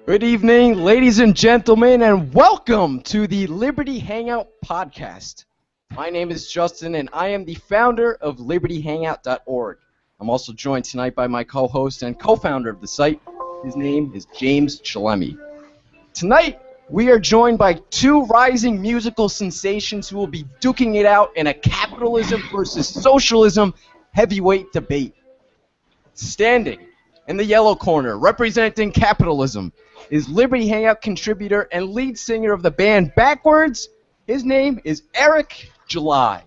Good evening, ladies and gentlemen, and welcome to the Liberty Hangout Podcast. My name is Justin, and I am the founder of LibertyHangout.org. I'm also joined tonight by my co-host and co-founder of the site. His name is James Chalemi. Tonight, we are joined by two rising musical sensations who will be duking it out in a capitalism versus socialism heavyweight debate. Standing in the yellow corner, representing capitalism, is Liberty Hangout contributor and lead singer of the band Backwards. His name is Eric July.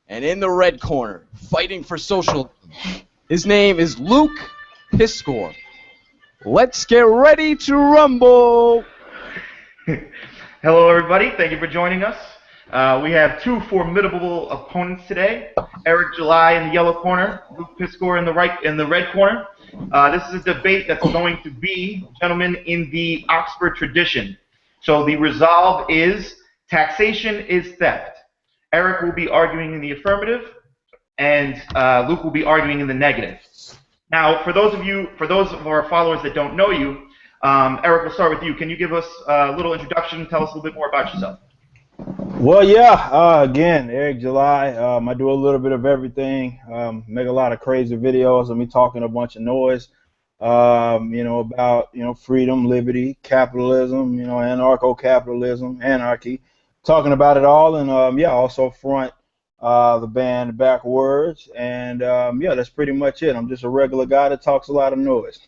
And in the red corner, fighting for socialism, his name is Luke Piskor. Let's get ready to rumble! Hello, everybody. Thank you for joining us. We have two formidable opponents today: Eric July in the yellow corner, Luke Piskor in the red corner. This is a debate that's going to be, gentlemen, in the Oxford tradition. So the resolve is taxation is theft. Eric will be arguing in the affirmative, and Luke will be arguing in the negative. Now, for those of our followers that don't know you, Eric, we'll start with you. Can you give us a little introduction? Tell us a little bit more about yourself. Well, yeah, again, Eric July. I do a little bit of everything, make a lot of crazy videos of me talking a bunch of noise, about, freedom, liberty, capitalism, anarcho-capitalism, anarchy, talking about it all, and, also front the band Backwards, and, that's pretty much it. I'm just a regular guy that talks a lot of noise.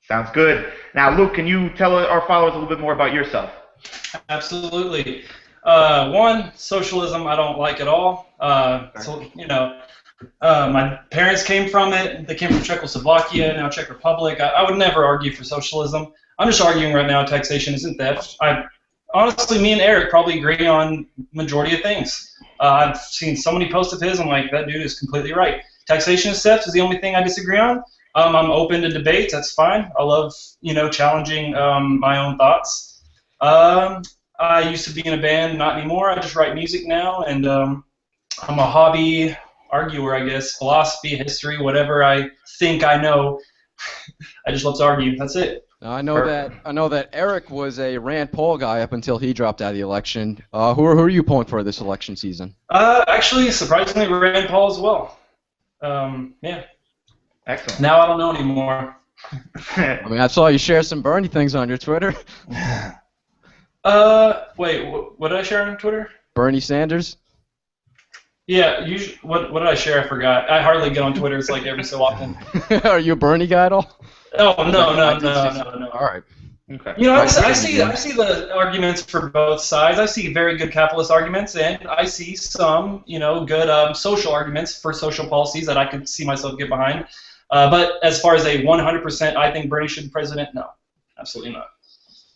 Sounds good. Now, Luke, can you tell our followers a little bit more about yourself? Absolutely. One, socialism I don't like at all. My parents came from it. They came from Czechoslovakia, now Czech Republic. I would never argue for socialism. I'm just arguing right now taxation isn't theft. Honestly, me and Eric probably agree on majority of things. I've seen so many posts of his, I'm like, that dude is completely right. Taxation is theft is the only thing I disagree on. I'm open to debates, that's fine. I love, challenging my own thoughts. I used to be in a band, not anymore. I just write music now, and I'm a hobby arguer, I guess. Philosophy, history, whatever I think I know. I just love to argue. That's it. I know that Eric was a Rand Paul guy up until he dropped out of the election. Who are you pulling for this election season? Actually, surprisingly, Rand Paul as well. Yeah. Excellent. Now I don't know anymore. I saw you share some Bernie things on your Twitter. Wait, what did I share on Twitter? Bernie Sanders? Yeah, what did I share? I forgot. I hardly get on Twitter. It's like every so often. Are you a Bernie guy at all? Oh, no. All right. Okay. I see the arguments for both sides. I see very good capitalist arguments, and I see some, good social arguments for social policies that I could see myself get behind. But as far as a 100%, I think Bernie should be president, no, absolutely not.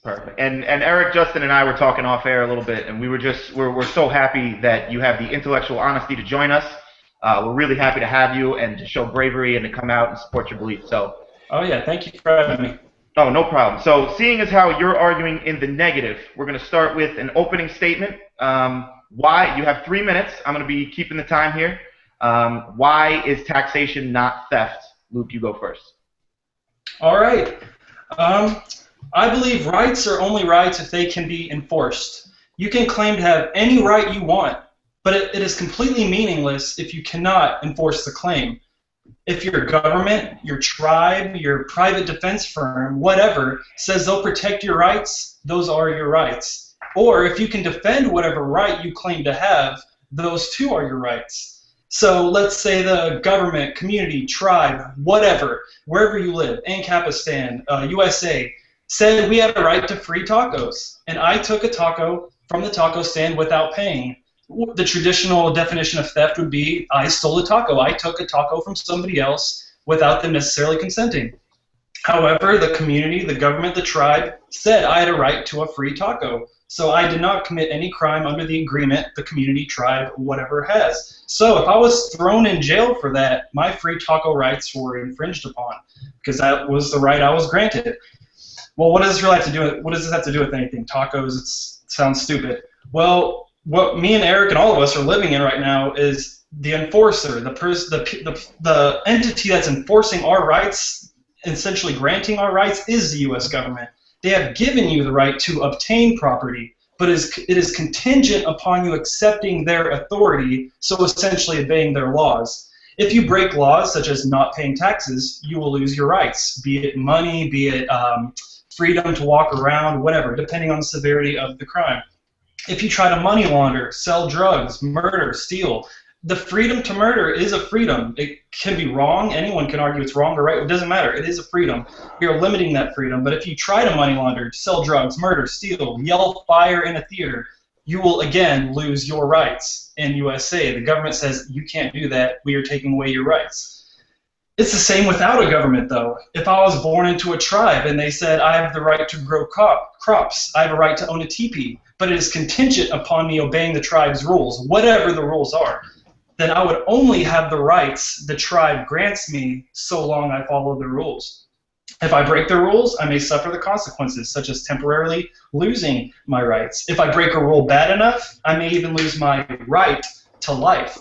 Perfect. And Eric, Justin, and I were talking off air a little bit, and we're so happy that you have the intellectual honesty to join us. We're really happy to have you and to show bravery and to come out and support your beliefs. So. Oh yeah, thank you for having me. Oh, no problem. So, seeing as how you're arguing in the negative, we're going to start with an opening statement. Why? You have 3 minutes. I'm going to be keeping the time here. Why is taxation not theft? Luke, you go first. All right. I believe rights are only rights if they can be enforced. You can claim to have any right you want, but it is completely meaningless if you cannot enforce the claim. If your government, your tribe, your private defense firm, whatever, says they'll protect your rights, those are your rights. Or if you can defend whatever right you claim to have, those too are your rights. So let's say the government, community, tribe, whatever, wherever you live, Ancapistan, USA, said we had a right to free tacos. And I took a taco from the taco stand without paying. The traditional definition of theft would be I stole a taco. I took a taco from somebody else without them necessarily consenting. However, the community, the government, the tribe said I had a right to a free taco. So I did not commit any crime under the agreement the community, tribe, whatever has. So if I was thrown in jail for that, my free taco rights were infringed upon because that was the right I was granted. Well, what does this really have to do with? What does this have to do with anything? Tacos? It sounds stupid. Well, what me and Eric and all of us are living in right now is the enforcer, the entity that's enforcing our rights, essentially granting our rights, is the U.S. government. They have given you the right to obtain property, but it is contingent upon you accepting their authority, so essentially obeying their laws. If you break laws, such as not paying taxes, you will lose your rights, be it money, be it freedom to walk around, whatever, depending on the severity of the crime. If you try to money launder, sell drugs, murder, steal, the freedom to murder is a freedom. It can be wrong. Anyone can argue it's wrong or right. It doesn't matter. It is a freedom. We are limiting that freedom. But if you try to money launder, sell drugs, murder, steal, yell fire in a theater, you will again lose your rights in USA. The government says you can't do that. We are taking away your rights. It's the same without a government, though. If I was born into a tribe and they said I have the right to grow crops, I have a right to own a teepee, but it is contingent upon me obeying the tribe's rules, whatever the rules are, then I would only have the rights the tribe grants me so long I follow the rules. If I break the rules, I may suffer the consequences, such as temporarily losing my rights. If I break a rule bad enough, I may even lose my right to life.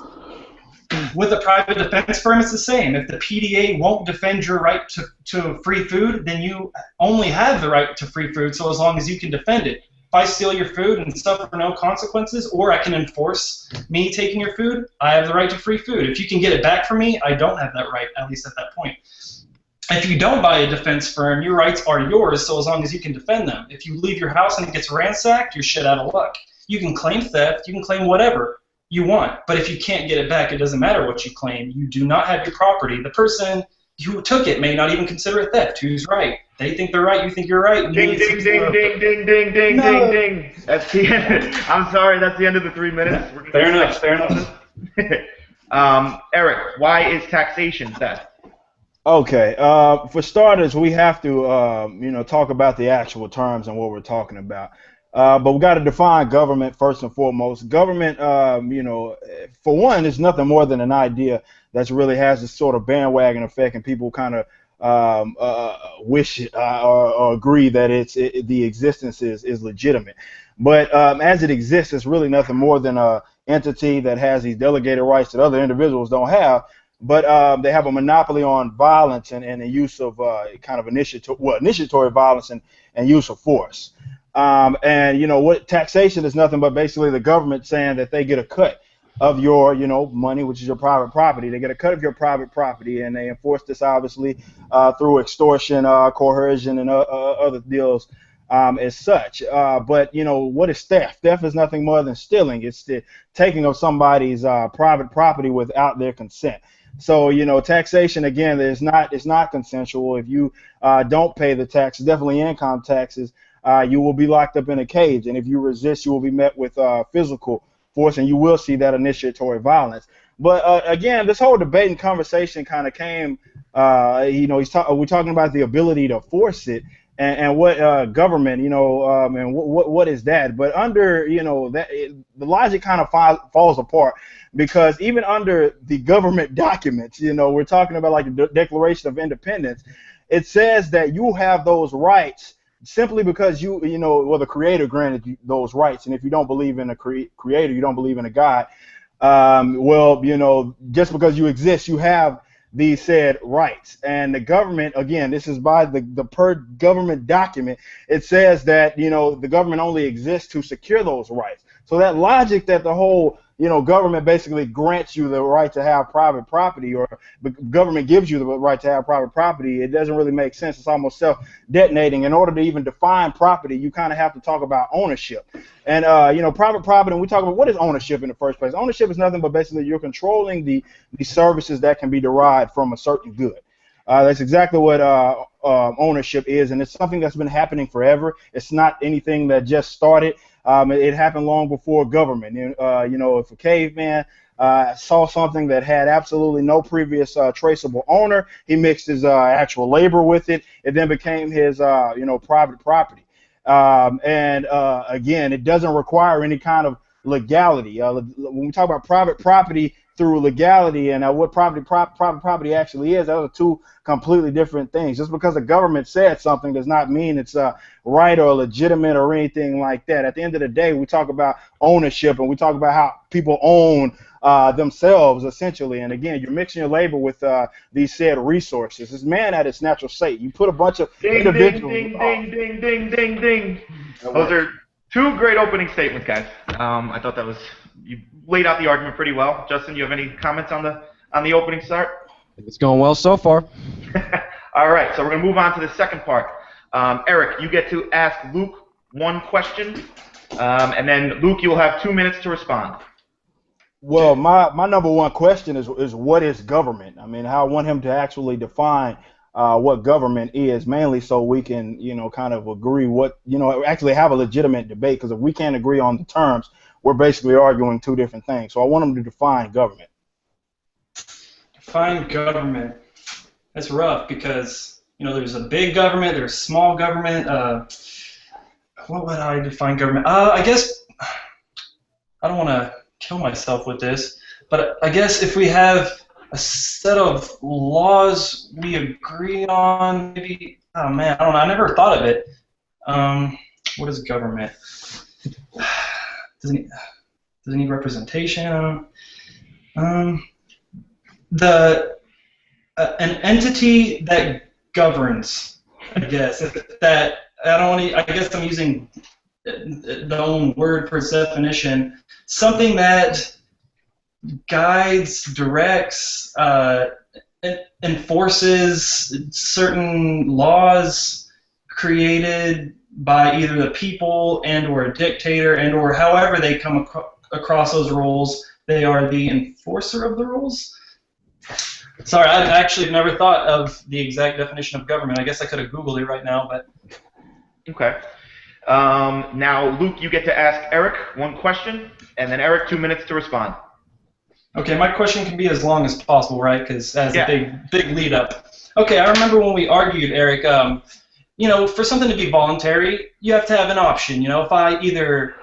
With a private defense firm, it's the same. If the PDA won't defend your right to free food, then you only have the right to free food so as long as you can defend it. If I steal your food and suffer no consequences, or I can enforce me taking your food, I have the right to free food. If you can get it back from me, I don't have that right, at least at that point. If you don't buy a defense firm, your rights are yours so as long as you can defend them. If you leave your house and it gets ransacked, you're shit out of luck. You can claim theft, you can claim whatever you want, but if you can't get it back, it doesn't matter what you claim. You do not have your property. The person who took it may not even consider it theft. Who's right? They think they're right, you think you're right. Ding, ding, ding, ding, ding, ding, ding, ding, ding. That's the end. I'm sorry, that's the end of the 3 minutes. Fair enough, fair enough. Eric, why is taxation theft? Okay, for starters, we have to, talk about the actual terms and what we're talking about. But we got to define government first and foremost. Government, for one, is nothing more than an idea that really has this sort of bandwagon effect, and people kind of wish or agree that the existence is legitimate. But as it exists, it's really nothing more than an entity that has these delegated rights that other individuals don't have. But they have a monopoly on violence and the use of kind of initiatory violence and use of force. And what taxation is nothing but basically the government saying that they get a cut of your money, which is your private property. They get a cut of your private property, and they enforce this obviously through extortion, coercion, and other deals as such. But what is theft? Theft is nothing more than stealing. It's the taking of somebody's private property without their consent. So taxation, again, it's not consensual. If you don't pay the taxes, definitely income taxes, you will be locked up in a cage, and if you resist, you will be met with physical force, and you will see that initiatory violence. But again, this whole debate and conversation kind of came, we're talking about the ability to force it, and what government, and what is that? But under, the logic kind of falls apart, because even under the government documents, we're talking about like the Declaration of Independence, it says that you have those rights simply because the Creator granted you those rights. And if you don't believe in a Creator, you don't believe in a God, just because you exist, you have these said rights. And the government, again, this is by the per government document, it says that, the government only exists to secure those rights. So that logic that the whole, government basically grants you the right to have private property, or the government gives you the right to have private property, it doesn't really make sense. It's almost self-detonating. In order to even define property, you kind of have to talk about ownership. And, private property, and we talk about what is ownership in the first place. Ownership is nothing but basically you're controlling the services that can be derived from a certain good. That's exactly what ownership is, and it's something that's been happening forever. It's not anything that just started. It happened long before government. If a caveman saw something that had absolutely no previous traceable owner, he mixed his actual labor with it. It then became his, private property. Again, it doesn't require any kind of legality. When we talk about private property through legality and what private property actually is, those are two completely different things. Just because the government said something does not mean it's right or legitimate or anything like that. At the end of the day, we talk about ownership and we talk about how people own themselves, essentially. And again, you're mixing your labor with these said resources. It's man at its natural state. You put a bunch of individuals. Ding. Those are two great opening statements, guys. I thought that was, you laid out the argument pretty well. Justin, you have any comments on the opening start? It's going well so far. All right, so we're going to move on to the second part. Eric, you get to ask Luke one question, and then Luke, you'll have 2 minutes to respond. Well, my number one question is what is government? I mean, I want him to actually define what government is, mainly so we can, kind of agree actually have a legitimate debate, because if we can't agree on the terms, we're basically arguing two different things. So I want him to define government. Define government. That's rough because, there's a big government, there's small government. What would I define government? I guess I don't want to kill myself with this, but I guess if we have a set of laws we agree on, maybe, oh man, I don't know, I never thought of it. What is government? Does it need representation? An entity that governs, I guess. That I don't want to. I guess I'm using the own word for its definition. Something that guides, directs, enforces certain laws created by either the people and or a dictator and or however they come across those rules. They are the enforcer of the rules. Sorry, I actually never thought of the exact definition of government. I guess I could have Googled it right now, but... Okay. Now, Luke, you get to ask Eric one question, and then Eric 2 minutes to respond. Okay, my question can be as long as possible, right? Because that's a big lead up. Okay, I remember when we argued, Eric, for something to be voluntary, you have to have an option. If I either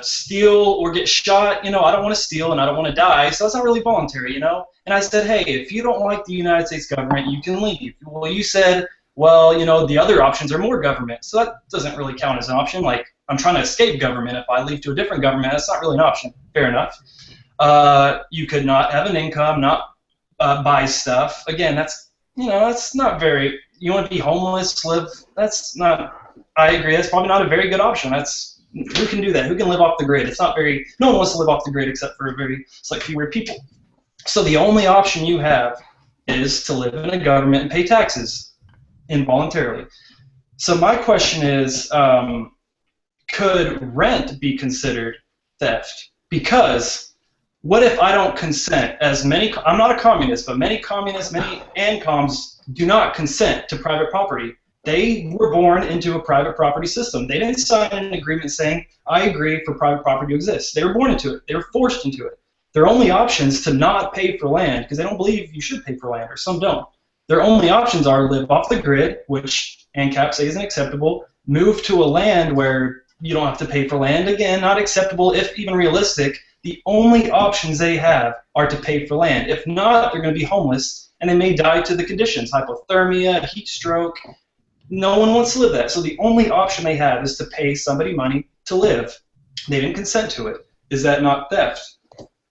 steal or get shot, I don't want to steal and I don't want to die, so that's not really voluntary, And I said, hey, if you don't like the United States government, you can leave. Well, you said, well, the other options are more government, so that doesn't really count as an option. Like, I'm trying to escape government. If I leave to a different government, that's not really an option. Fair enough. You could not have an income, not buy stuff. Again, that's not very. You want to be homeless, live. That's not. I agree. That's probably not a very good option. Who can do that? Who can live off the grid? It's not very. No one wants to live off the grid except for a very select few weird people. So the only option you have is to live in a government and pay taxes involuntarily. So my question is, could rent be considered theft? Because what if I don't consent? I'm not a communist, but many communists, many ANCOMs do not consent to private property. They were born into a private property system. They didn't sign an agreement saying, I agree for private property to exist. They were born into it. They were forced into it. Their only options to not pay for land, because they don't believe you should pay for land, or some don't. Their only options are live off the grid, which ANCAP says isn't acceptable, move to a land where you don't have to pay for land. Again, not acceptable, if even realistic. The only options they have are to pay for land. If not, they're going to be homeless, and they may die to the conditions, hypothermia, heat stroke. No one wants to live that. So the only option they have is to pay somebody money to live. They didn't consent to it. Is that not theft?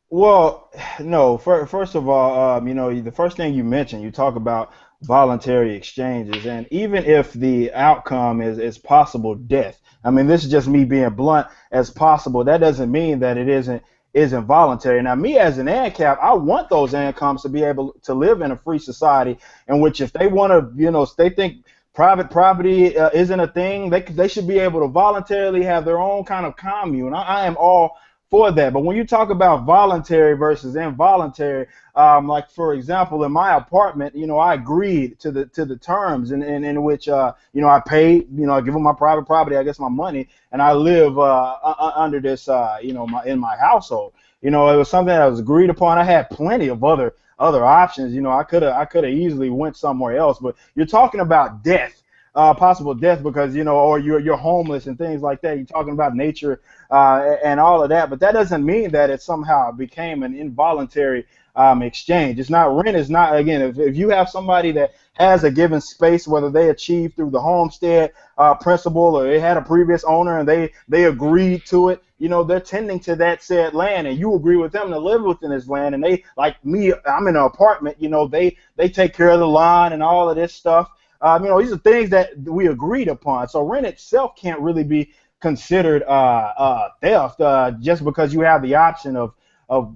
Well, no. First of all, the first thing you mentioned, you talk about voluntary exchanges, and even if the outcome is possible death, I mean, this is just me being blunt as possible. That doesn't mean that it isn't voluntary. Now, me as an ANCAP, I want those ANCOMs to be able to live in a free society in which, if they want to, they think private property isn't a thing, they should be able to voluntarily have their own kind of commune. I am all for that. But when you talk about voluntary versus involuntary, like for example, in my apartment, I agreed to the terms in which I pay, I give them my private property, I guess my money, and I live under this, in my household. It was something that was agreed upon. I had plenty of other options. I could have easily went somewhere else. But you're talking about death. possible death because, or you're homeless and things like that. You're talking about nature and all of that, but that doesn't mean that it somehow became an involuntary exchange. It's not rent. Is not, again, if you have somebody that has a given space, whether they achieved through the homestead principle or they had a previous owner and they agreed to it, they're tending to that said land, and you agree with them to live within this land, and they, like me, I'm in an apartment, they take care of the lawn and all of this stuff. These are things that we agreed upon. So rent itself can't really be considered theft just because you have the option of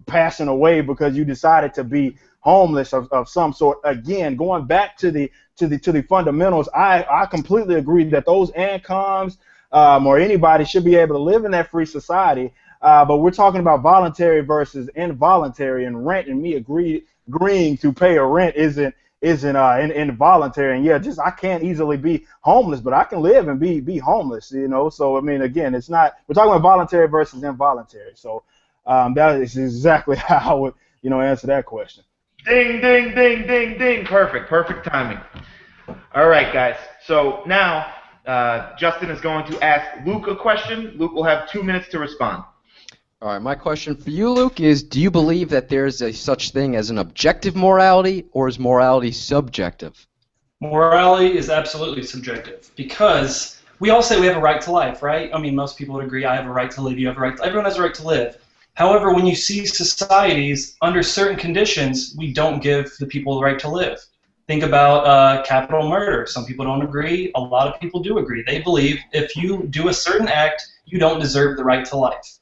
passing away because you decided to be homeless of some sort. Again, going back to the fundamentals, I completely agree that those incomes or anybody should be able to live in that free society. But we're talking about voluntary versus involuntary, and rent, and me agreeing to pay a rent isn't involuntary. And yeah, I can't easily be homeless, but I can live and be homeless, So I mean, again, we're talking about voluntary versus involuntary. So that is exactly how I would answer that question. Ding, ding, ding, ding, ding. Perfect timing. All right, guys. So now Justin is going to ask Luke a question. Luke will have 2 minutes to respond. All right, my question for you, Luke, is do you believe that there's a such thing as an objective morality, or is morality subjective? Morality is absolutely subjective because we all say we have a right to life, right? I mean, most people would agree, I have a right to live, you have a right to, everyone has a right to live. However, when you see societies, under certain conditions, we don't give the people the right to live. Think about capital murder. Some people don't agree. A lot of people do agree. They believe if you do a certain act, you don't deserve the right to life.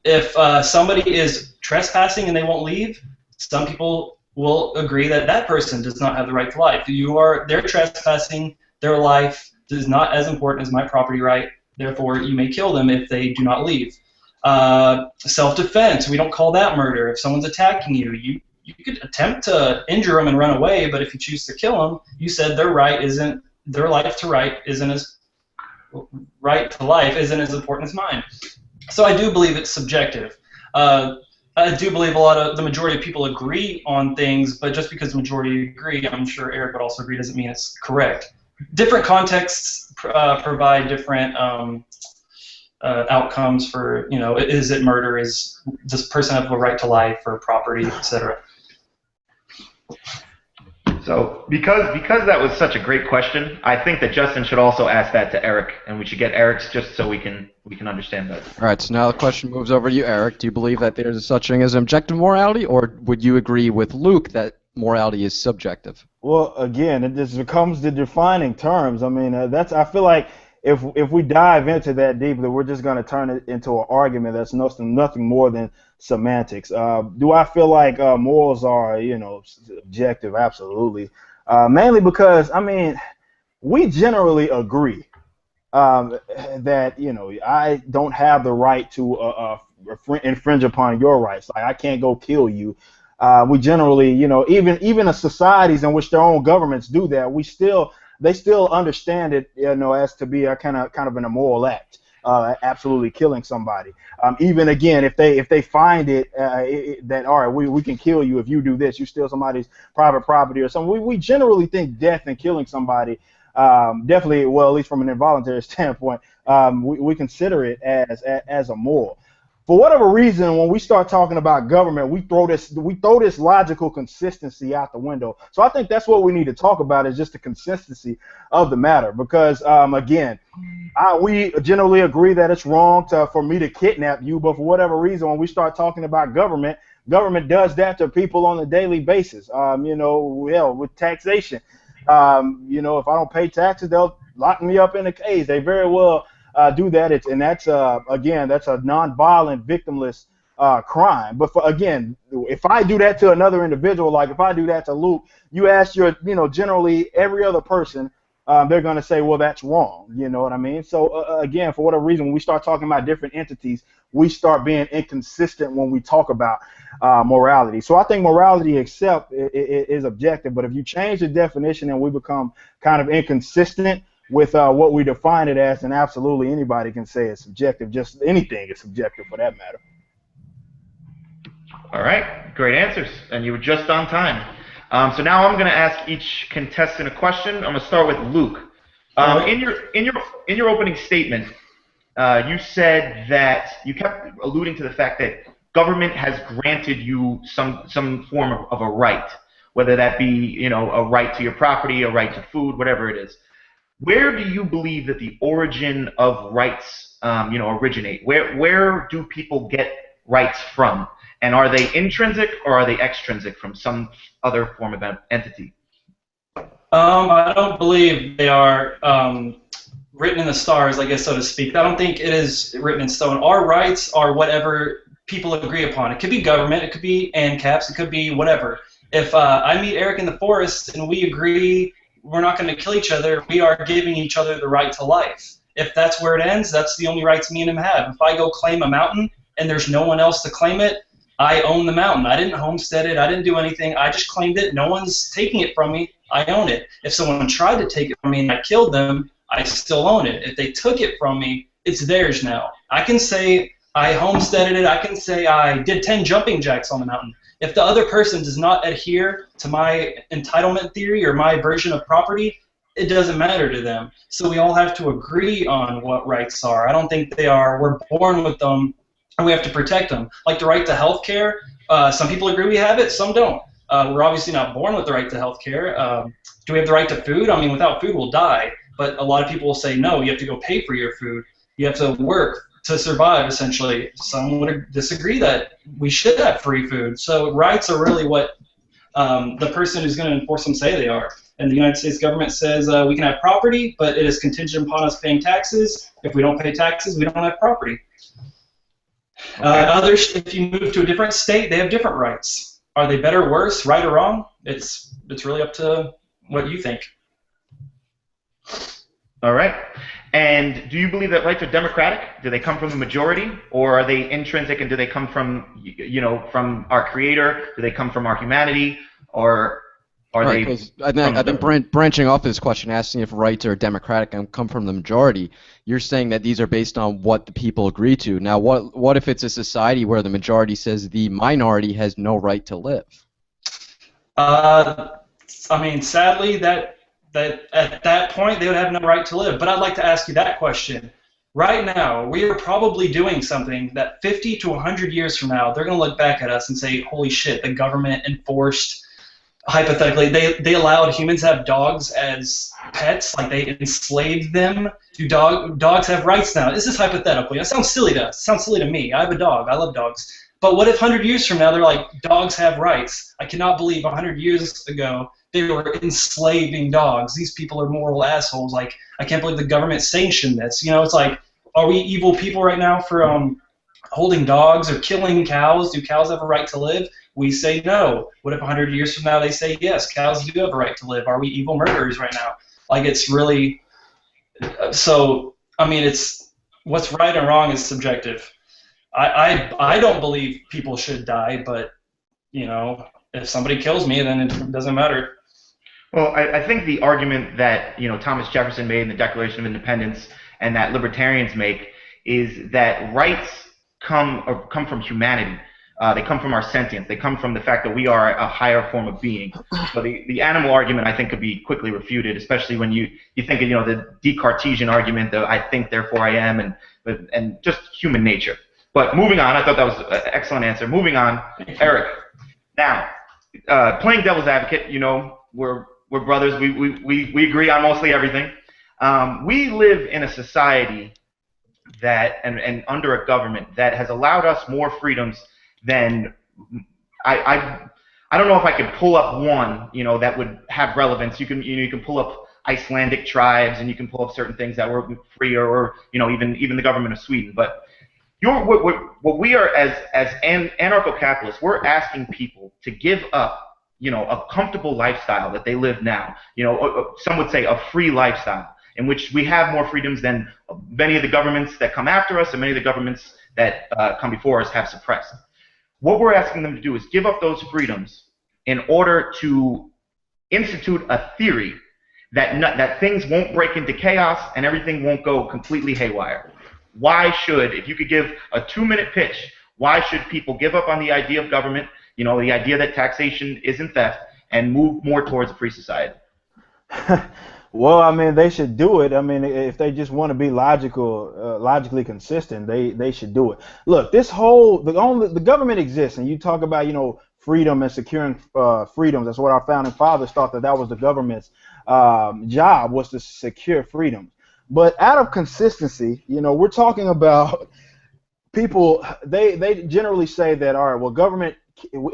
If somebody is trespassing and they won't leave, some people will agree that that person does not have the right to life. They're trespassing. Their life is not as important as my property right. Therefore, you may kill them if they do not leave. Self-defense, we don't call that murder. If someone's attacking you, you could attempt to injure them and run away, but if you choose to kill them, you said their right isn't as important as mine. So I do believe it's subjective. I do believe the majority of people agree on things, but just because the majority agree, I'm sure Eric would also agree, doesn't mean it's correct. Different contexts provide different outcomes for, is it murder? Does this person have a right to life or property, etc.? So because that was such a great question, I think that Justin should also ask that to Eric, and we should get Eric's just so we can understand that. All right, so now the question moves over to you, Eric. Do you believe that there's such thing as objective morality, or would you agree with Luke that morality is subjective? Well, again, it just becomes the defining terms. I mean, I feel like if we dive into that deeply, we're just going to turn it into an argument that's nothing more than semantics. Do I feel like morals are, objective? Absolutely. Mainly because, I mean, we generally agree that, I don't have the right to infringe upon your rights. Like, I can't go kill you. We generally, even the societies in which their own governments do that, they still understand it, as to be a kind of an immoral act, absolutely killing somebody. Even again, if they find it that all right, we can kill you if you do this, you steal somebody's private property or something. We generally think death and killing somebody, definitely, well, at least from an involuntary standpoint, we consider it as immoral. For whatever reason, when we start talking about government, we throw this logical consistency out the window. So I think that's what we need to talk about, is just the consistency of the matter. Because again, we generally agree that it's wrong for me to kidnap you, but for whatever reason, when we start talking about government does that to people on a daily basis. With taxation, if I don't pay taxes, they'll lock me up in a cage. They very well do that, and that's again, that's a non-violent, victimless crime. But again, if I do that to another individual, like if I do that to Luke, you ask generally every other person, they're going to say, well, that's wrong. You know what I mean? So again, for whatever reason, when we start talking about different entities, we start being inconsistent when we talk about morality. So I think morality itself is objective, but if you change the definition and we become kind of inconsistent with what we define it as, then absolutely anybody can say it's subjective. Just anything is subjective for that matter. All right, great answers, and you were just on time. So now I'm going to ask each contestant a question. I'm going to start with Luke. In your opening statement, you said that you kept alluding to the fact that government has granted you some form of a right, whether that be a right to your property, a right to food, whatever it is. Where do you believe that the origin of rights originate? Where do people get rights from? And are they intrinsic or are they extrinsic from some other form of entity? I don't believe they are written in the stars, I guess, so to speak. I don't think it is written in stone. Our rights are whatever people agree upon. It could be government, it could be ANCAPs, it could be whatever. If I meet Eric in the forest and we agree we're not going to kill each other, we are giving each other the right to life. If that's where it ends, that's the only rights me and him have. If I go claim a mountain and there's no one else to claim it, I own the mountain. I didn't homestead it. I didn't do anything. I just claimed it. No one's taking it from me. I own it. If someone tried to take it from me and I killed them, I still own it. If they took it from me, it's theirs now. I can say I homesteaded it. I can say I did 10 jumping jacks on the mountain. If the other person does not adhere to my entitlement theory or my version of property, it doesn't matter to them. So we all have to agree on what rights are. I don't think they are. We're born with them, and we have to protect them. Like the right to health care, some people agree we have it, some don't. We're obviously not born with the right to health care. Do we have the right to food? I mean, without food, we'll die. But a lot of people will say, no, you have to go pay for your food. You have to work to survive, essentially. Some would disagree that we should have free food. So rights are really what the person who's going to enforce them say they are. And the United States government says we can have property, but it is contingent upon us paying taxes. If we don't pay taxes, we don't have property. Okay. Others, if you move to a different state, they have different rights. Are they better, worse, right or wrong? It's really up to what you think. All right. And do you believe that rights are democratic? Do they come from the majority, or are they intrinsic, and do they come from from our creator? Do they come from our humanity, or are they? I think branching off this question, asking if rights are democratic and come from the majority, you're saying that these are based on what the people agree to. Now, what if it's a society where the majority says the minority has no right to live? I mean, sadly, that at that point they would have no right to live. But I'd like to ask you that question. Right now, we are probably doing something that 50 to 100 years from now, they're going to look back at us and say, holy shit, the government enforced, hypothetically, they allowed humans to have dogs as pets, like they enslaved them. Do dogs have rights now? This is hypothetical. It sounds silly to us. It sounds silly to me. I have a dog. I love dogs. But what if 100 years from now they're like, dogs have rights? I cannot believe 100 years ago they were enslaving dogs. These people are moral assholes. Like, I can't believe the government sanctioned this. It's like, are we evil people right now for holding dogs or killing cows? Do cows have a right to live? We say no. What if 100 years from now they say yes, cows do have a right to live? Are we evil murderers right now? Like, it's really so. I mean, it's what's right and wrong is subjective. I don't believe people should die, but if somebody kills me, then it doesn't matter. Well, I think the argument that Thomas Jefferson made in the Declaration of Independence and that libertarians make is that rights come from humanity. They come from our sentience. They come from the fact that we are a higher form of being. So the animal argument, I think, could be quickly refuted, especially when you think of the Descartesian argument, the I think therefore I am, and just human nature. But moving on, I thought that was an excellent answer. Moving on, Eric. Now, playing devil's advocate, we're brothers. We agree on mostly everything. We live in a society that and under a government that has allowed us more freedoms than I don't know if I could pull up one that would have relevance. You can pull up Icelandic tribes, and you can pull up certain things that were free, or even the government of Sweden. But what we are as anarcho-capitalists, we're asking people to give up a comfortable lifestyle that they live now. Some would say a free lifestyle, in which we have more freedoms than many of the governments that come after us and many of the governments that come before us have suppressed. What we're asking them to do is give up those freedoms in order to institute a theory that things won't break into chaos and everything won't go completely haywire. Why should, if you could give a 2-minute pitch, why should people give up on the idea of government, the idea that taxation isn't theft, and move more towards a free society? Well, I mean, they should do it. I mean, if they just want to be logically consistent, they should do it. Look, the government exists, and you talk about, freedom and securing freedoms. That's what our founding fathers thought that was the government's job, was to secure freedom. But out of consistency, we're talking about people. They generally say that, all right, well, government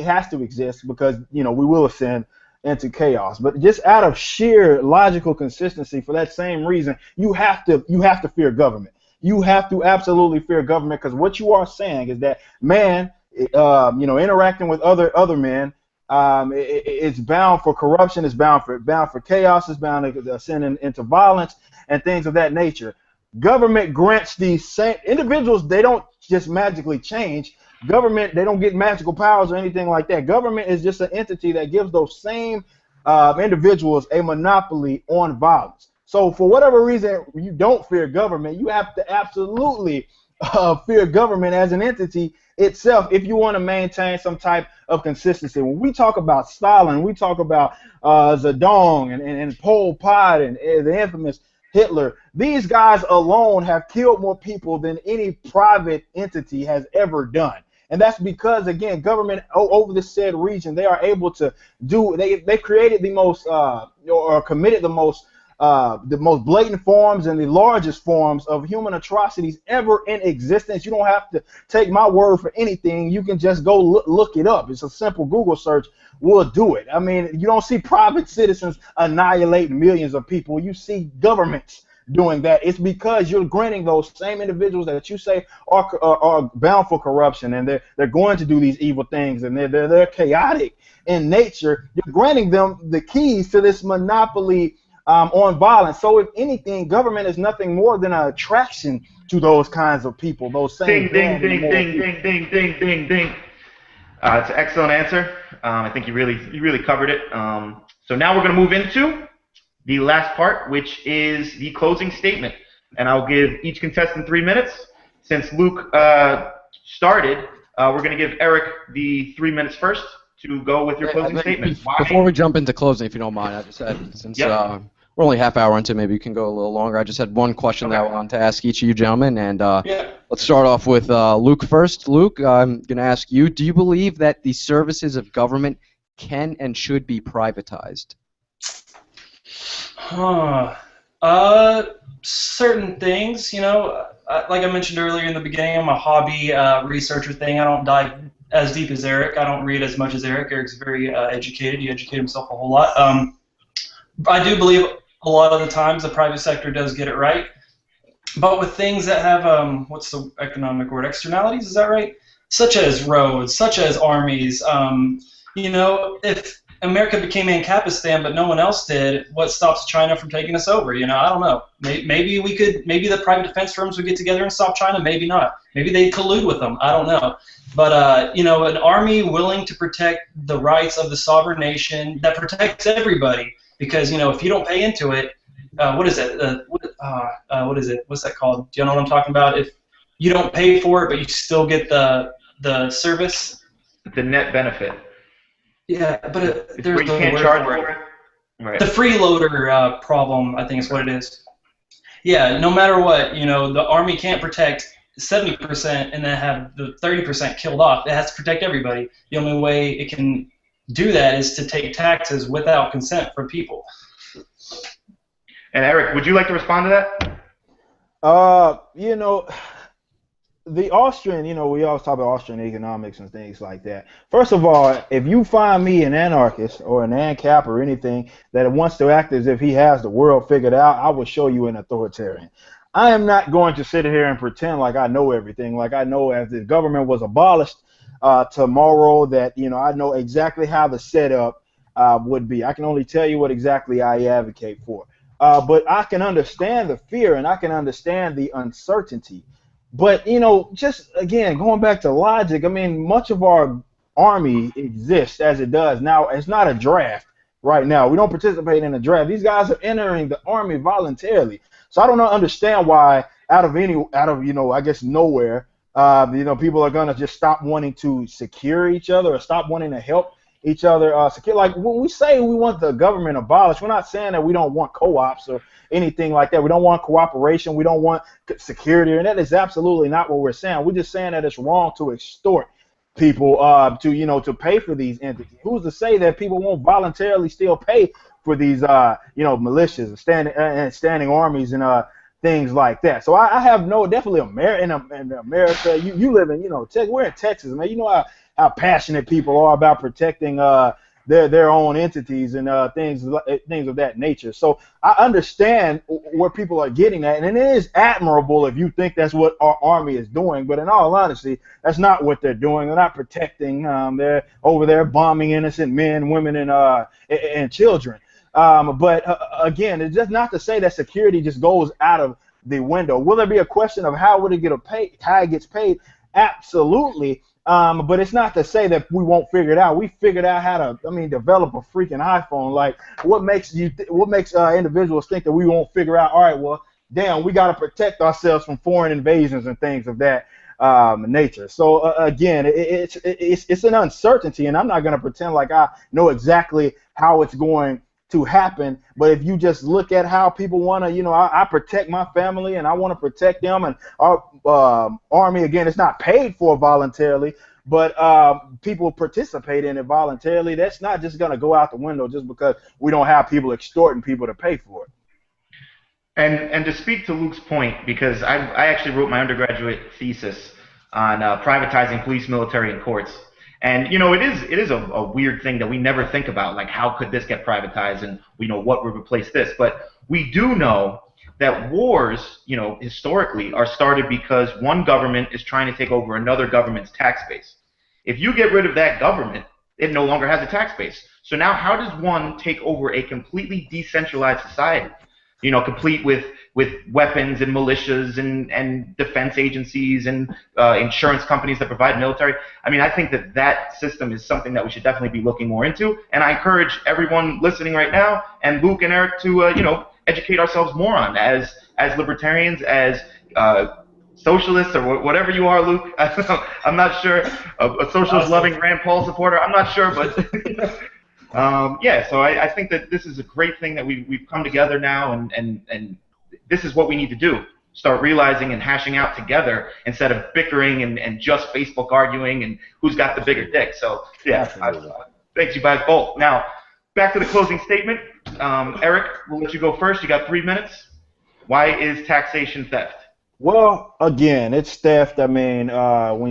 has to exist because we will ascend into chaos. But just out of sheer logical consistency, for that same reason, you have to fear government. You have to absolutely fear government, because what you are saying is that man, interacting with other men, it's bound for corruption, it's bound for chaos, it's bound to ascend into violence and things of that nature. Government grants these same individuals. They don't just magically change. Government, they don't get magical powers or anything like that. Government is just an entity that gives those same individuals a monopoly on violence. So for whatever reason you don't fear government, you have to absolutely fear government as an entity itself if you want to maintain some type of consistency. When we talk about Stalin, we talk about Zedong and Pol Pot and the infamous Hitler, these guys alone have killed more people than any private entity has ever done. And that's because, again, government over this said region, they are able to they created the most or committed the most blatant forms and the largest forms of human atrocities ever in existence. You don't have to take my word for anything. You can just go look it up. It's a simple Google search will do it. I mean, you don't see private citizens annihilating millions of people. You see governments doing that. It's because you're granting those same individuals that you say are bound for corruption, and they're going to do these evil things, and they're chaotic in nature. You're granting them the keys to this monopoly on violence. So if anything, government is nothing more than an attraction to those kinds of people. Those same ding. It's an excellent answer. I think you really covered it. So now we're going to move into the last part, which is the closing statement. And I'll give each contestant 3 minutes. Since Luke started, we're going to give Eric the 3 minutes first to go with your closing statement. Before we jump into closing, if you don't mind, I just said, since we're only half hour into, maybe you can go a little longer. I just had one question that I wanted to ask each of you gentlemen, and let's start off with Luke first. Luke, I'm going to ask you, do you believe that the services of government can and should be privatized? Certain things, like I mentioned earlier in the beginning, I'm a hobby researcher thing. I don't dive as deep as Eric. I don't read as much as Eric. Eric's very educated. He educated himself a whole lot. I do believe a lot of the times the private sector does get it right. But with things that have, what's the economic word, externalities, is that right? Such as roads, such as armies, if America became Ancapistan but no one else did, what stops China from taking us over? I don't know. Maybe the private defense firms would get together and stop China, maybe not. Maybe they'd collude with them, I don't know. But, an army willing to protect the rights of the sovereign nation that protects everybody, because, if you don't pay into it, what is it? What is it? What's that called? Do you know what I'm talking about? If you don't pay for it, but you still get the service? The net benefit. Yeah, but there's you can't charge for it. Right. The freeloader problem, I think is what it is. Yeah, no matter what, the army can't protect 70% and then have the 30% killed off. It has to protect everybody. The only way it can do that is to take taxes without consent from people. And Eric, would you like to respond to that? The Austrian, we always talk about Austrian economics and things like that. First of all, if you find me an anarchist or an ANCAP or anything that wants to act as if he has the world figured out, I will show you an authoritarian. I am not going to sit here and pretend like I know everything, like I know if the government was abolished tomorrow that, I know exactly how the setup would be. I can only tell you what exactly I advocate for. But I can understand the fear and I can understand the uncertainty. But, just, again, going back to logic, I mean, much of our army exists as it does. Now, it's not a draft right now. We don't participate in a draft. These guys are entering the army voluntarily. So I don't understand why out of I guess nowhere, people are going to just stop wanting to secure each other or stop wanting to help each other secure. Like when we say we want the government abolished, we're not saying that we don't want co-ops or anything like that. We don't want cooperation. We don't want security, and that is absolutely not what we're saying. We're just saying that it's wrong to extort people to pay for these entities. Who's to say that people won't voluntarily still pay for these militias and standing armies and things like that? So I have definitely in America. You live in we're in Texas, man. You know how passionate people are about protecting their own entities and things of that nature. So I understand where people are getting at, and it is admirable if you think that's what our army is doing. But in all honesty, that's not what they're doing. They're not protecting. They're over there bombing innocent men, women, and children. But again, it's just not to say that security just goes out of the window. Will there be a question of how it gets paid? Absolutely. But it's not to say that we won't figure it out. We figured out how to, develop a freaking iPhone. Like, what makes individuals think that we won't figure out? All right, well, damn, we got to protect ourselves from foreign invasions and things of that nature. So again, it's an uncertainty, and I'm not going to pretend like I know exactly how it's going to happen. But if you just look at how people want to, I protect my family and I want to protect them, and our army, again, it's not paid for voluntarily, but people participate in it voluntarily. That's not just going to go out the window just because we don't have people extorting people to pay for it. And to speak to Luke's point, because I actually wrote my undergraduate thesis on privatizing police, military, and courts. And it is a weird thing that we never think about, like how could this get privatized, and what would replace this. But we do know that wars, historically, are started because one government is trying to take over another government's tax base. If you get rid of that government, it no longer has a tax base. So now how does one take over a completely decentralized society, complete with weapons and militias and defense agencies and insurance companies that provide military? I think that system is something that we should definitely be looking more into. And I encourage everyone listening right now, and Luke and Eric, to educate ourselves more on as libertarians, as socialists, or whatever you are, Luke. I'm not sure. A socialist-loving Rand Paul supporter. I'm not sure, but so I think that this is a great thing that we've come together now, and this is what we need to do. Start realizing and hashing out together instead of bickering and just Facebook arguing and who's got the bigger dick. So thanks you guys both. Now, back to the closing statement. Eric, we'll let you go first. You got 3 minutes. Why is taxation theft? Well, again, it's theft. When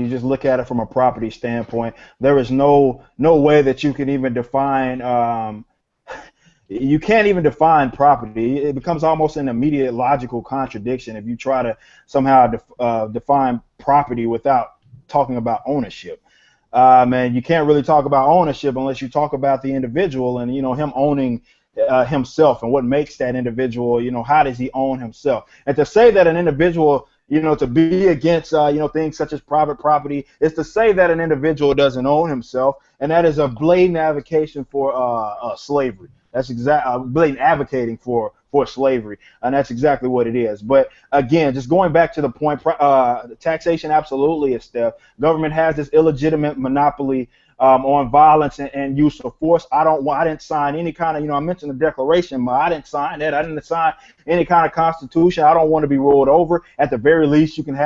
you just look at it from a property standpoint, there is no way that you can even define. You can't even define property. It becomes almost an immediate logical contradiction if you try to somehow define property without talking about ownership. And you can't really talk about ownership unless you talk about the individual and him owning himself, and what makes that individual, how does he own himself? And to say that an individual, to be against, things such as private property is to say that an individual doesn't own himself, and that is a blatant advocacy for slavery. That's blatant advocating for slavery, and that's exactly what it is. But again, just going back to the point, taxation absolutely is theft. Government has this illegitimate monopoly on violence and use of force. I didn't sign any kind of, I mentioned the Declaration, but I didn't sign that. I didn't sign any kind of Constitution. I don't want to be rolled over. At the very least, you can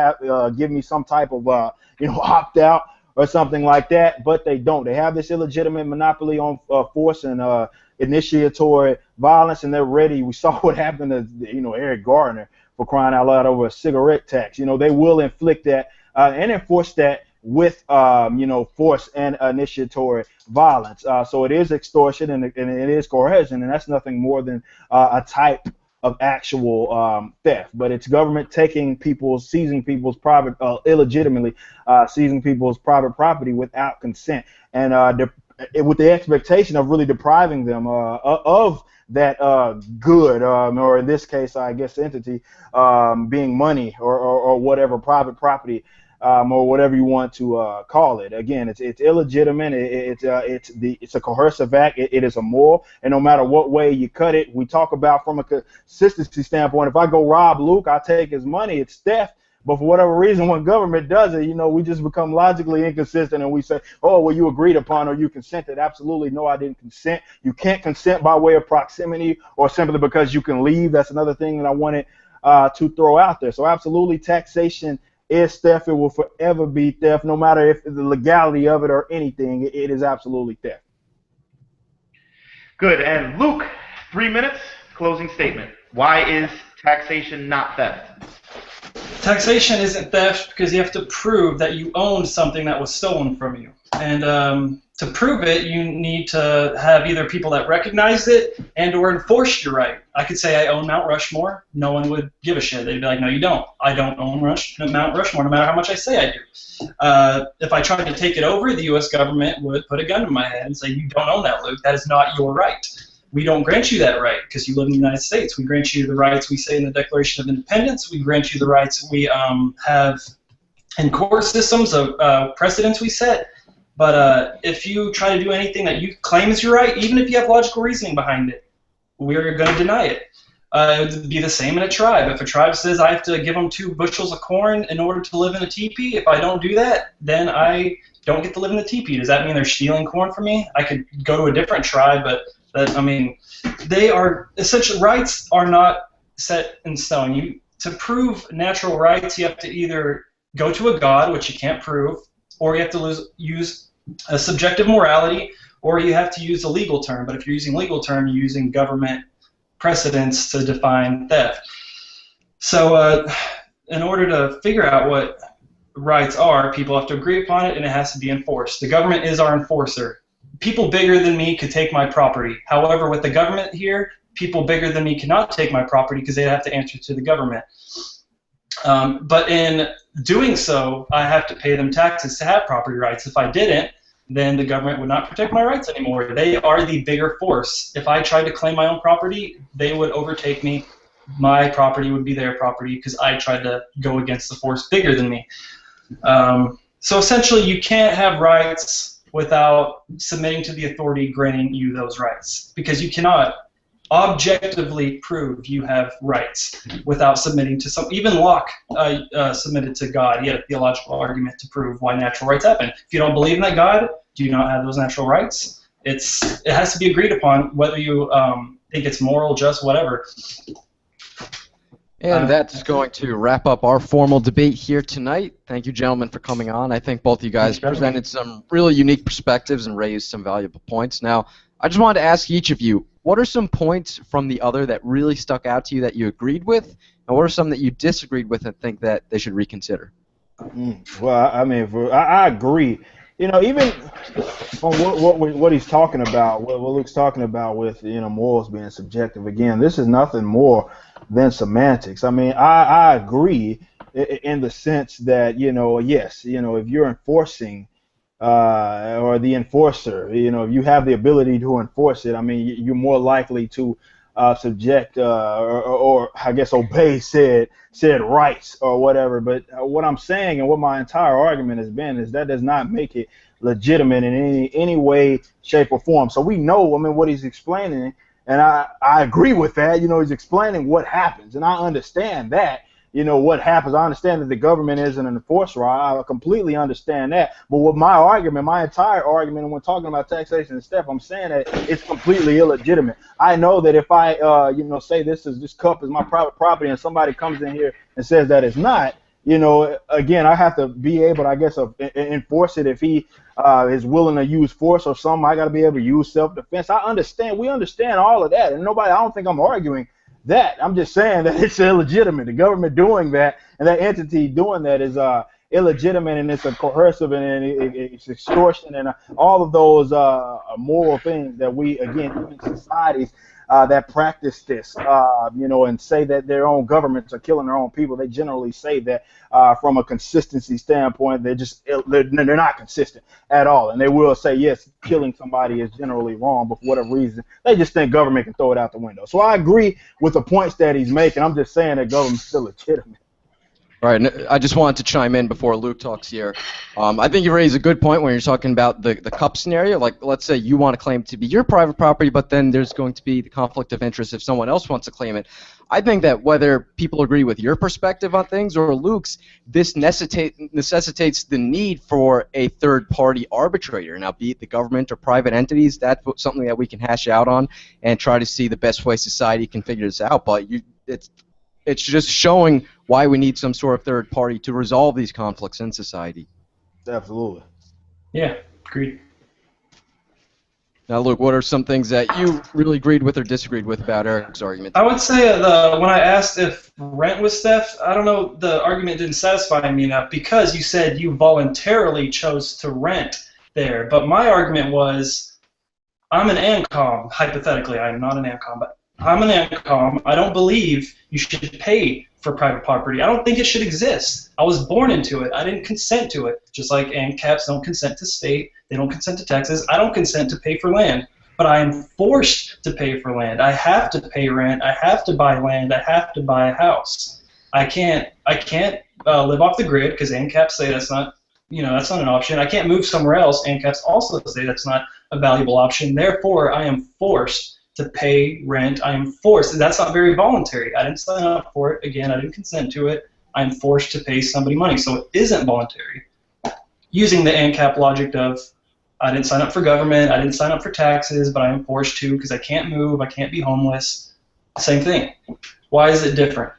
give me some type of, opt out or something like that. But they don't. They have this illegitimate monopoly on force and initiatory violence, and they're ready. We saw what happened to, Eric Garner, for crying out loud, over a cigarette tax. They will inflict that and enforce that with force and initiatory violence. So it is extortion and it is coercion, and that's nothing more than a type of actual theft. But it's government seizing people's private, illegitimately seizing people's private property without consent, and with the expectation of really depriving them of that good, or in this case, I guess, entity, being money or whatever, private property, or whatever you want to call it. Again, it's illegitimate. It's a coercive act. It is immoral, and no matter what way you cut it, we talk about from a consistency standpoint. If I go rob Luke, I take his money. It's theft. But for whatever reason, when government does it, we just become logically inconsistent, and we say, oh, well, you agreed upon or you consented. Absolutely, no, I didn't consent. You can't consent by way of proximity or simply because you can leave. That's another thing that I wanted to throw out there. So absolutely, taxation is theft. It will forever be theft, no matter if the legality of it or anything. It is absolutely theft. Good. And Luke, 3 minutes, closing statement. Why is taxation not theft? Taxation isn't theft because you have to prove that you owned something that was stolen from you. And to prove it, you need to have either people that recognized it and or enforced your right. I could say I own Mount Rushmore. No one would give a shit. They'd be like, no, you don't. I don't own Mount Rushmore, no matter how much I say I do. If I tried to take it over, the U.S. government would put a gun to my head and say, you don't own that, Luke. That is not your right. We don't grant you that right because you live in the United States. We grant you the rights we say in the Declaration of Independence. We grant you the rights we have in court systems of precedents we set. But if you try to do anything that you claim is your right, even if you have logical reasoning behind it, we're going to deny it. It would be the same in a tribe. If a tribe says I have to give them 2 bushels of corn in order to live in a teepee, if I don't do that, then I don't get to live in the teepee. Does that mean they're stealing corn from me? I could go to a different tribe, but they are essentially, rights are not set in stone. To prove natural rights, you have to either go to a god, which you can't prove, or you have to use a subjective morality, or you have to use a legal term. But if you're using a legal term, you're using government precedents to define theft. So in order to figure out what rights are, people have to agree upon it, and it has to be enforced. The government is our enforcer. People bigger than me could take my property. However, with the government here, people bigger than me cannot take my property because they have to answer to the government. But in doing so, I have to pay them taxes to have property rights. If I didn't, then the government would not protect my rights anymore. They are the bigger force. If I tried to claim my own property, they would overtake me. My property would be their property because I tried to go against the force bigger than me. So essentially, you can't have rights without submitting to the authority granting you those rights, because you cannot objectively prove you have rights without submitting to some. Even Locke submitted to God. He had a theological argument to prove why natural rights happen. If you don't believe in that God, do you not have those natural rights? It has to be agreed upon whether you think it's moral, just, whatever. And that's going to wrap up our formal debate here tonight. Thank you, gentlemen, for coming on. I think both of you guys presented some really unique perspectives and raised some valuable points. Now, I just wanted to ask each of you, what are some points from the other that really stuck out to you that you agreed with, and what are some that you disagreed with and think that they should reconsider? Well, I agree. Even on what he's talking about, what Luke's talking about with morals being subjective. Again, this is nothing more than semantics. I agree in the sense that yes, if you're enforcing or the enforcer, if you have the ability to enforce it, you're more likely to subject or I guess obey said rights or whatever. But what I'm saying and what my entire argument has been is that does not make it legitimate in any way, shape, or form. So we know, what he's explaining, and I agree with that. He's explaining what happens, and I understand that. What happens. I understand that the government isn't an enforcer. I completely understand that. But with my argument, my entire argument, when talking about taxation and stuff, I'm saying that it's completely illegitimate. I know that if I, say this cup is my private property, and somebody comes in here and says that it's not, again, I have to be able to, I guess, enforce it if he is willing to use force or something. I got to be able to use self-defense. I understand. We understand all of that, and I don't think I'm arguing that. I'm just saying that it's illegitimate. The government doing that and that entity doing that is illegitimate, and it's a coercive, and it's extortion, and all of those moral things that we, again, even societies that practice this, and say that their own governments are killing their own people. They generally say that from a consistency standpoint, they're not consistent at all, and they will say yes, killing somebody is generally wrong, but for whatever reason, they just think government can throw it out the window. So I agree with the points that he's making. I'm just saying that government's still legitimate. All right, and I just wanted to chime in before Luke talks here. I think you raise a good point when you're talking about the cup scenario. Like, let's say you want to claim to be your private property, but then there's going to be the conflict of interest if someone else wants to claim it. I think that whether people agree with your perspective on things or Luke's, this necessitates the need for a third-party arbitrator. Now, be it the government or private entities, that's something that we can hash out on and try to see the best way society can figure this out. But it's just showing why we need some sort of third party to resolve these conflicts in society. Absolutely. Yeah, agreed. Now, Luke, what are some things that you really agreed with or disagreed with about Eric's argument? I would say when I asked if rent was theft, I don't know, the argument didn't satisfy me enough because you said you voluntarily chose to rent there. But my argument was, I'm an ANCOM, hypothetically. I am not an ANCOM, but I'm an ANCOM. I don't believe you should pay for private property. I don't think it should exist. I was born into it. I didn't consent to it. Just like ANCAPs don't consent to state, they don't consent to taxes. I don't consent to pay for land, but I am forced to pay for land. I have to pay rent. I have to buy land. I have to buy a house. I can't live off the grid because ANCAPs say that's not, that's not an option. I can't move somewhere else. ANCAPs also say that's not a valuable option. Therefore, I am forced to pay rent. I am forced. That's not very voluntary. I didn't sign up for it. Again, I didn't consent to it. I'm forced to pay somebody money. So it isn't voluntary. Using the ANCAP logic of, I didn't sign up for government, I didn't sign up for taxes, but I am forced to because I can't move, I can't be homeless. Same thing. Why is it different?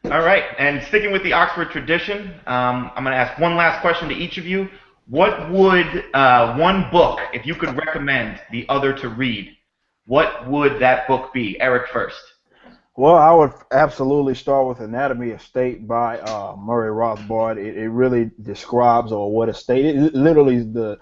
All right, and sticking with the Oxford tradition, I'm going to ask one last question to each of you. What would one book, if you could recommend the other to read, what would that book be? Eric first. Well, I would absolutely start with Anatomy of State by Murray Rothbard. It really describes what a state is. Literally, the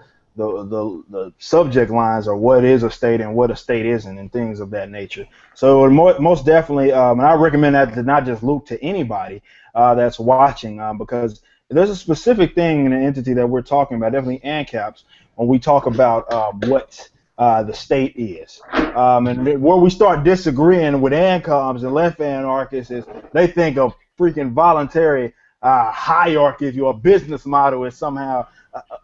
subject lines are what is a state and what a state isn't, and things of that nature. So most definitely, and I recommend that to not just Luke, to anybody that's watching, because there's a specific thing in an entity that we're talking about, definitely ANCAPs, when we talk about what the state is. And where we start disagreeing with ANCOMs and left anarchists is they think of freaking voluntary hierarchy, if you're a business model, is somehow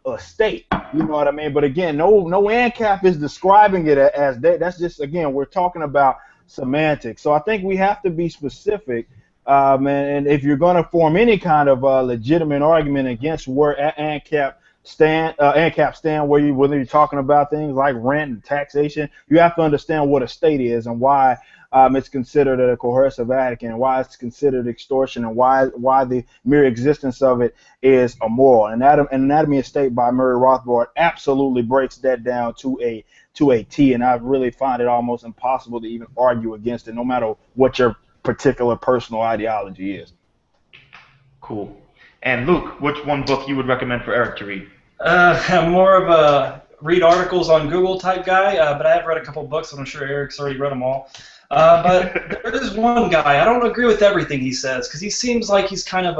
a state. You know what I mean? But again, no ANCAP is describing it as that. That's just, again, we're talking about semantics. So I think we have to be specific. And if you're going to form any kind of legitimate argument against where ANCAP stand, whether you're talking about things like rent and taxation, you have to understand what a state is and why it's considered a coercive act and why it's considered extortion and why the mere existence of it is immoral. And Anatomy of State by Murray Rothbard absolutely breaks that down to a T, and I really find it almost impossible to even argue against it, no matter what your particular personal ideology is. Cool. And Luke, which one book you would recommend for Eric to read? I'm more of a read articles on Google type guy, but I have read a couple books, and I'm sure Eric's already read them all. But there is one guy, I don't agree with everything he says, because he seems like he's kind of,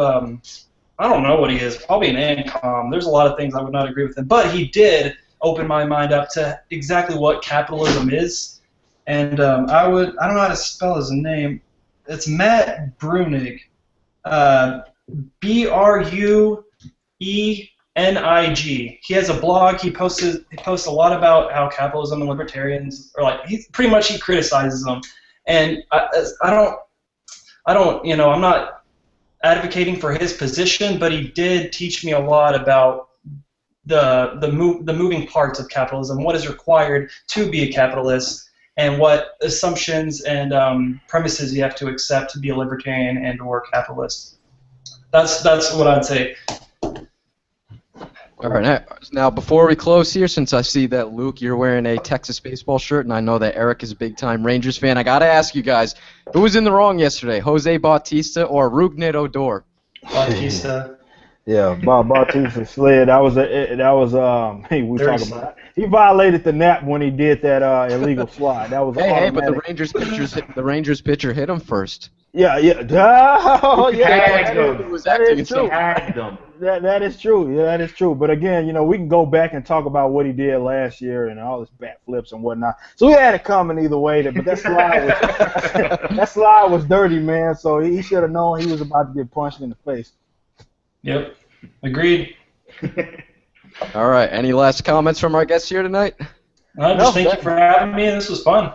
I don't know what he is, probably an ANCOM. There's a lot of things I would not agree with him, but he did open my mind up to exactly what capitalism is. And I don't know how to spell his name. It's Matt Bruenig, Bruenig. He has a blog. He posts a lot about how capitalism and libertarians are like. He criticizes them, and I'm not advocating for his position, but he did teach me a lot about the moving parts of capitalism, what is required to be a capitalist, and what assumptions and premises you have to accept to be a libertarian and or capitalist. That's what I'd say. All right. Now, before we close here, since I see that, Luke, you're wearing a Texas baseball shirt, and I know that Eric is a big-time Rangers fan, I got to ask you guys, who was in the wrong yesterday, Jose Bautista or Rougned Odor? Bautista. Yeah, Bautista slid. He violated the nap when he did that illegal slide. That was hey, but the Rangers pitcher hit him first. Yeah, yeah. Oh, yeah. Tagged them. Was That acting is true. Tagged them. That is true. Yeah, that is true. But again, we can go back and talk about what he did last year and all his bat flips and whatnot. So we had it coming either way. But that slide was dirty, man. So he should have known he was about to get punched in the face. Yep. Agreed. All right. Any last comments from our guests here tonight? Thank you for having me. This was fun.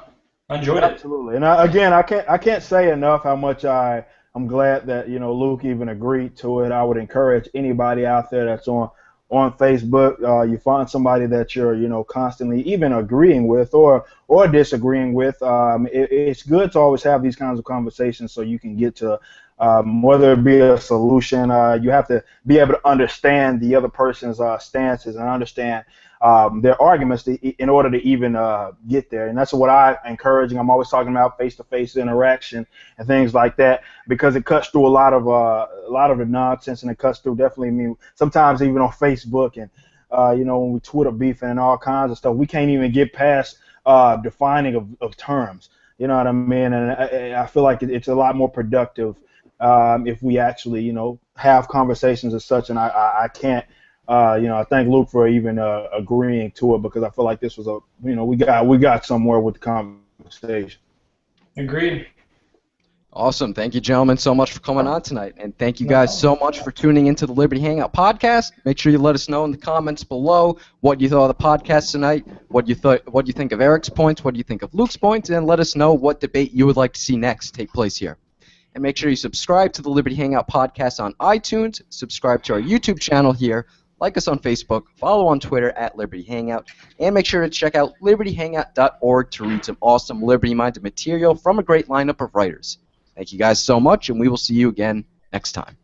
I enjoyed it. Absolutely. And I can't say enough how much I'm glad that Luke even agreed to it. I would encourage anybody out there that's on Facebook. You find somebody that you're constantly even agreeing with or disagreeing with. It's good to always have these kinds of conversations so you can get to whether it be a solution. You have to be able to understand the other person's stances and understand their arguments in order to even get there. And that's what I'm encouraging. I'm always talking about face-to-face interaction and things like that because it cuts through a lot of the nonsense, and it cuts through definitely sometimes even on Facebook and when we Twitter beefing and all kinds of stuff, we can't even get past defining of terms. You know what I mean? And I feel like it's a lot more productive if we actually have conversations as such. And I can't. I thank Luke for even agreeing to it because I feel like this was we got somewhere with the conversation. Agreed. Awesome. Thank you, gentlemen, so much for coming on tonight. And thank you guys so much for tuning into the Liberty Hangout Podcast. Make sure you let us know in the comments below what you thought of the podcast tonight, what you think of Eric's points, what you think of Luke's points, and let us know what debate you would like to see next take place here. And make sure you subscribe to the Liberty Hangout Podcast on iTunes, subscribe to our YouTube channel here, like us on Facebook, follow on Twitter at Liberty Hangout, and make sure to check out libertyhangout.org to read some awesome Liberty-minded material from a great lineup of writers. Thank you guys so much, and we will see you again next time.